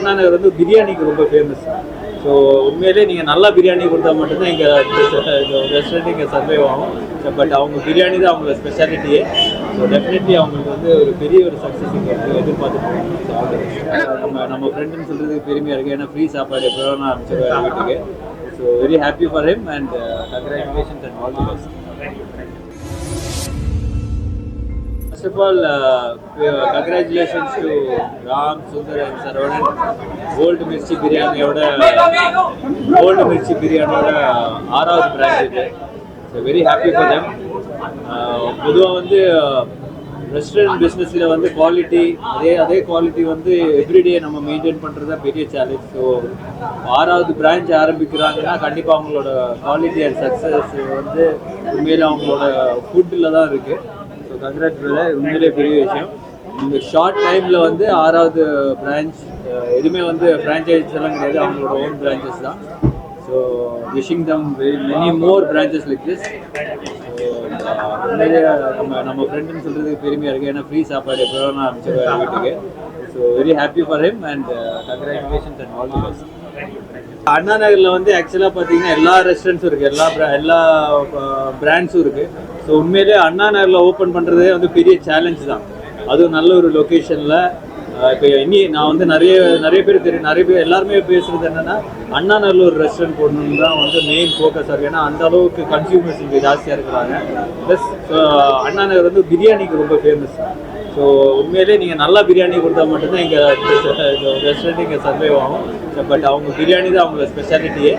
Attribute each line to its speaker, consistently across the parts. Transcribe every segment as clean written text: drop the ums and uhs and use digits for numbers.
Speaker 1: அண்ணா நகர் வந்து பிரியாணிக்கு ரொம்ப ஃபேமஸ். ஸோ உண்மையிலே நீங்கள் நல்லா பிரியாணி கொடுத்தா மட்டும்தான் இங்கே ரெஸ்டாரண்ட் இங்கே சர்வைவ் ஆகும். பட் அவங்க பிரியாணி தான் அவங்களோட ஸ்பெஷாலிட்டியே. ஸோ டெஃபினெட்லி அவங்களுக்கு வந்து ஒரு பெரிய ஒரு சக்ஸஸ் இங்கே எதிர்பார்த்துட்டு நம்ம ஃப்ரெண்டுன்னு சொல்கிறதுக்கு பெருமையாக இருக்குது. ஏன்னா ஃப்ரீ சாப்பாடு எப்போ நான் அனுப்பிச்சிருவேன் வீட்டுக்கு. So very happy for him and congratulations and all the best. First of all, congratulations to Ram, Sundar and Saravanan. Old Mirchi Biryani oda ஆறாவது பிரான்ச் இது. So very happy for them. பொதுவாக வந்து restaurant பிஸ்னஸில் வந்து quality அதே quality வந்து everyday நம்ம maintain பண்ணுறது தான் பெரிய சேலஞ்ச். ஸோ ஆறாவது பிரான்ச் ஆரம்பிக்கிறாங்கன்னா கண்டிப்பாக அவங்களோட குவாலிட்டி அண்ட் சக்ஸஸ் வந்து உண்மையிலே அவங்களோட ஃபுட்டில் தான் இருக்குது. ஸோ கங்க்ராட்ஸ் பிரதர், உண்மையிலே பெரிய விஷயம். இந்த ஷார்ட் டைமில் வந்து ஆறாவது பிரான்ச் எதுவுமே வந்து ஃப்ரான்ச்சைஸ் எல்லாம் கிடையாது, அவங்களோட ஓன் பிரான்ச்சஸ் தான். So wishing them many more branches like this. So உண்மையிலே நம்ம ஃப்ரெண்டுன்னு சொல்கிறதுக்கு பெருமையாக இருக்குது. ஏன்னா ஃப்ரீ சாப்பாடு எப்போ நான் அனுப்பிச்சிருவேன் வீட்டுக்கு. So very happy for him and congratulations and all the best. அண்ணா நகரில் வந்து ஆக்சுவலாக பார்த்தீங்கன்னா எல்லா ரெஸ்டாரண்ட்ஸும் இருக்குது, எல்லா பிராண்ட்ஸும் இருக்குது. ஸோ உண்மையிலே அண்ணா நகரில் ஓப்பன் பண்ணுறதே வந்து பெரிய சேலஞ்ச் தான். அதுவும் நல்ல ஒரு லொக்கேஷனில். இப்போ நான் வந்து நிறைய பேர் தெரியும், நிறைய பேர் எல்லாருமே பேசுகிறது என்னென்னா அண்ணா நகரில் ஒரு ரெஸ்டாரண்ட் போடணுன்னு தான் வந்து மெயின் ஃபோக்கஸாக இருக்குது. ஏன்னா அந்த அளவுக்கு கன்சியூமர்ஸ் இங்கே ஜாஸ்தியாக இருக்கிறாங்க. ப்ளஸ் அண்ணா நகர் வந்து பிரியாணிக்கு ரொம்ப ஃபேமஸ். ஸோ உண்மையிலே நீங்கள் நல்லா பிரியாணி கொடுத்தா மட்டும்தான் இங்கே ரெஸ்டாரண்ட் இங்கே சர்வைவ் ஆகும். பட் அவங்க பிரியாணி தான் அவங்களோட ஸ்பெஷாலிட்டியே.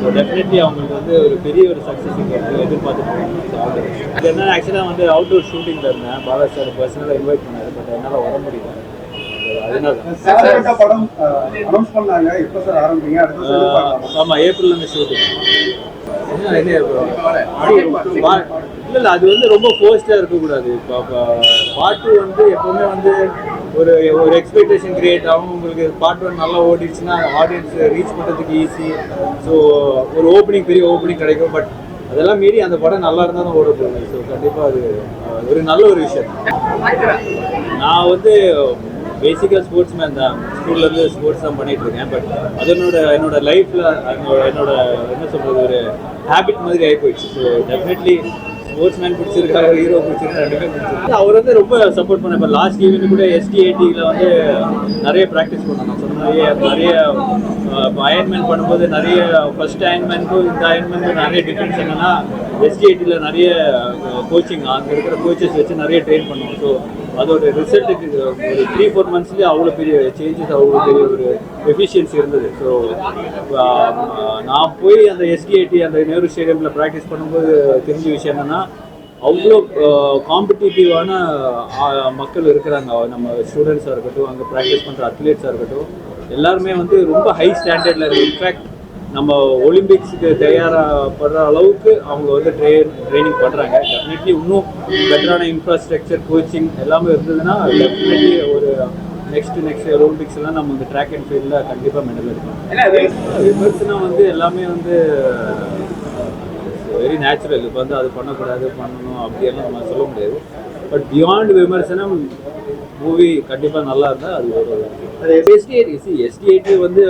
Speaker 1: ஸோ டெஃபினெட்லி அவங்களுக்கு வந்து ஒரு பெரிய ஒரு சக்ஸஸ் இங்கே எதிர்பார்த்துட்டு. இது என்ன ஆக்சுவலாக வந்து அவுட்டோர் ஷூட்டிங்கில் இருந்தேன். பாலா சார் பர்சனலாக இன்வைட் பண்ணார், பட் என்னால் வர முடியல. ஆமாம், ஏப்ரல்லேருந்து ஷூட்டிங். இல்லை அது வந்து ரொம்ப ஃபோர்ஸ்டாக இருக்கக்கூடாது. இப்போ பார்ட் 2 வந்து எப்போவுமே வந்து ஒரு எக்ஸ்பெக்டேஷன் கிரியேட் ஆகும். உங்களுக்கு பார்ட் 1 நல்லா ஓடிடுச்சுன்னா ஆடியன்ஸ் ரீச் பண்ணுறதுக்கு ஈஸி. ஸோ ஒரு பெரிய ஓப்பனிங் கிடைக்கும். பட் அதெல்லாம் மீறி அந்த படம் நல்லா இருந்தால் தான் ஓட போகுது. ஸோ கண்டிப்பாக அது ஒரு நல்ல ஒரு விஷயம். நான் வந்து பேசிக்காக ஸ்போர்ட்ஸ் மேன் தான், ஸ்கூல்லேருந்து ஸ்போர்ட்ஸ் தான் பண்ணிகிட்ருக்கேன். பட் அது என்னோட லைஃப்பில் என்னோட என்ன சொல்கிறது ஒரு ஹேபிட் மாதிரி ஆகி போயிடுச்சு. ஸோ டெஃபினெட்லி ஸ்போர்ட்ஸ் மேன் பிடிச்சிருக்காரு, ஹீரோ பிடிச்சிருக்காரு, ரெண்டுமே பிடிச்சிருக்கு. அவர் வந்து ரொம்ப சப்போர்ட் பண்ண. இப்போ லாஸ்ட் ஈவெண்ட் கூட ST80யில் வந்து நிறைய ப்ராக்டிஸ் பண்ணோம். நான் சொன்ன நிறைய அயன்மெண்ட் பண்ணும்போது நிறைய ஃபர்ஸ்ட் அயன்மெண்ட்டும் இந்த அயன்மெண்ட்டும் நிறைய டிஃப்ரென்ஸ் என்னென்னா ST80யில் நிறைய கோச்சிங் அங்கே இருக்கிற கோச்சஸ் வச்சு நிறைய ட்ரெயின் பண்ணுவோம். ஸோ அதோட ரிசல்ட்டுக்கு ஒரு 3-4 மந்த்ஸ்லேயே அவ்வளோ பெரிய சேஞ்சஸ், அவ்வளோ பெரிய ஒரு எஃபிஷியன்சி இருந்தது. ஸோ நான் போய் அந்த ST80 அந்த நேரு ஸ்டேடியமில் ப்ராக்டிஸ் பண்ணும்போது தெரிஞ்ச விஷயம் என்னென்னா அவ்வளோ காம்படிட்டிவான மக்கள் இருக்கிறாங்க. நம்ம ஸ்டூடெண்ட்ஸாக இருக்கட்டும், அங்கே ப்ராக்டிஸ் பண்ணுற அத்லீட்ஸாக இருக்கட்டும், எல்லாருமே வந்து ரொம்ப ஹை ஸ்டாண்டர்டில் இருக்குது. இன்ஃபேக்ட் நம்ம ஒலிம்பிக்ஸுக்கு தயாராகப்படுற அளவுக்கு அவங்க வந்து ட்ரைனிங் பண்ணுறாங்க. டெஃபினெட்லி இன்னும் பெட்டரான இன்ஃப்ராஸ்ட்ரக்சர், கோச்சிங் எல்லாமே இருந்ததுன்னா டெஃபினெட்லி ஒரு நெக்ஸ்ட் ஒலிம்பிக்ஸ்லாம் நம்ம இந்த ட்ராக் அண்ட் ஃபீல்டில் கண்டிப்பாக மெடல் எடுக்கணும். விமர்சனம் வந்து எல்லாமே வந்து வெரி நேச்சுரல். இப்போ வந்து அது பண்ணக்கூடாது, பண்ணணும் அப்படியெல்லாம் நம்ம சொல்ல முடியாது. பட் பியாண்ட் விமர்சனம் மூவி கண்டிப்பாக நல்லா இருந்தால் அது ஒரு ST80 வந்து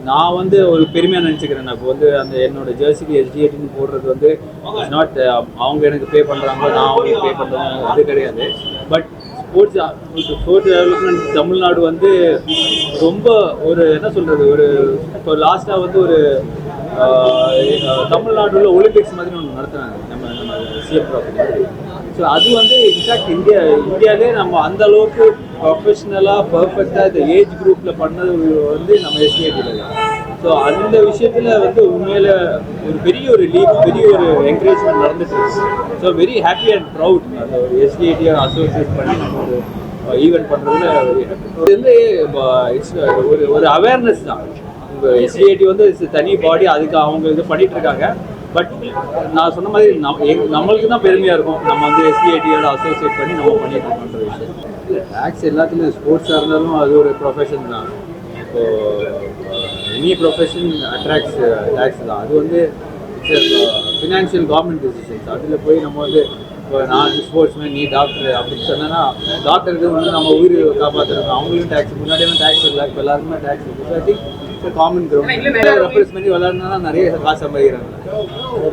Speaker 1: நான் வந்து ஒரு பெருமையாக நினச்சிக்கிறேன். நான் இப்போ வந்து அந்த என்னோட ஜெர்சிக்கு ST80 போடுறது வந்து இட்ஸ் நாட் அவங்க எனக்கு பே பண்ணுறாங்களோ நான் அவங்களுக்கு பே பண்ணுறேன், அது கிடையாது. பட் ஸ்போர்ட்ஸ் டெவலப்மெண்ட் தமிழ்நாடு வந்து ரொம்ப ஒரு என்ன சொல்கிறது ஒரு இப்போ லாஸ்ட்டாக வந்து ஒரு தமிழ்நாடுல ஒலிம்பிக்ஸ் மாதிரி ஒன்று நடத்துனாங்க நம்ம சிஎம் ப்ராப்பர்ட்டி. ஸோ அது வந்து இன்ஃபேக்ட் இந்தியாவிலே நம்ம அந்த அளவுக்கு ப்ரொஃபஷ்னலாக பர்ஃபெக்டாக இந்த ஏஜ் குரூப்பில் பண்ணது வந்து நம்ம ST80 தான். ஸோ அந்த விஷயத்தில் வந்து உண்மையில் ஒரு பெரிய ஒரு என்கரேஜ்மெண்ட் நடந்துட்டு இருக்கு. So very happy and proud அந்த ஒரு ST80 அசோசியேட் பண்ணி நம்ம ஒரு ஈவெண்ட் பண்ணுறதுல வெரி ஹாப்பி. இது வந்து இட்ஸ் ஒரு அவேர்னஸ் தான். இப்போ ST80 வந்து தனி பாடி, அதுக்கு அவங்க இது பண்ணிகிட்டு இருக்காங்க. பட் நான் சொன்ன மாதிரி நம்மளுக்கு தான் பெருமையாக இருக்கும். நம்ம வந்து ST80யோட அசோசியேட் பண்ணி நம்ம பண்ணிட்டு இருக்கோன்ற விஷயம். இல்லை டேக்ஸ் எல்லாத்துலேயும் ஸ்போர்ட்ஸாக இருந்தாலும் அது ஒரு ப்ரொஃபஷன் தான். இப்போது எனி ப்ரொஃபஷன் அட்ராக்ட்ஸ் டேக்ஸ் தான். அது வந்து இட்ஸ் ஃபினான்ஷியல் கவர்மெண்ட் டெசிஷன்ஸ். அதில் போய் நம்ம வந்து இப்போ நான் ஸ்போர்ட்ஸ்மேன், நீ டாக்டர் அப்படின்னு சொன்னா டாக்டருக்கு வந்து நம்ம உயிர் காப்பாற்றுறோம். அவங்களுக்கும் டேக்ஸ், முன்னாடியெல்லாம் டேக்ஸ் இல்லை, இப்போ எல்லாருக்குமே டேக்ஸ் இருக்குது. So I think common ground repress பண்ணி விளாட்னா நிறைய காசு சம்பாதிக்கிறாங்க.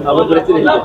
Speaker 1: அப்போ பிரச்சனை இல்லை.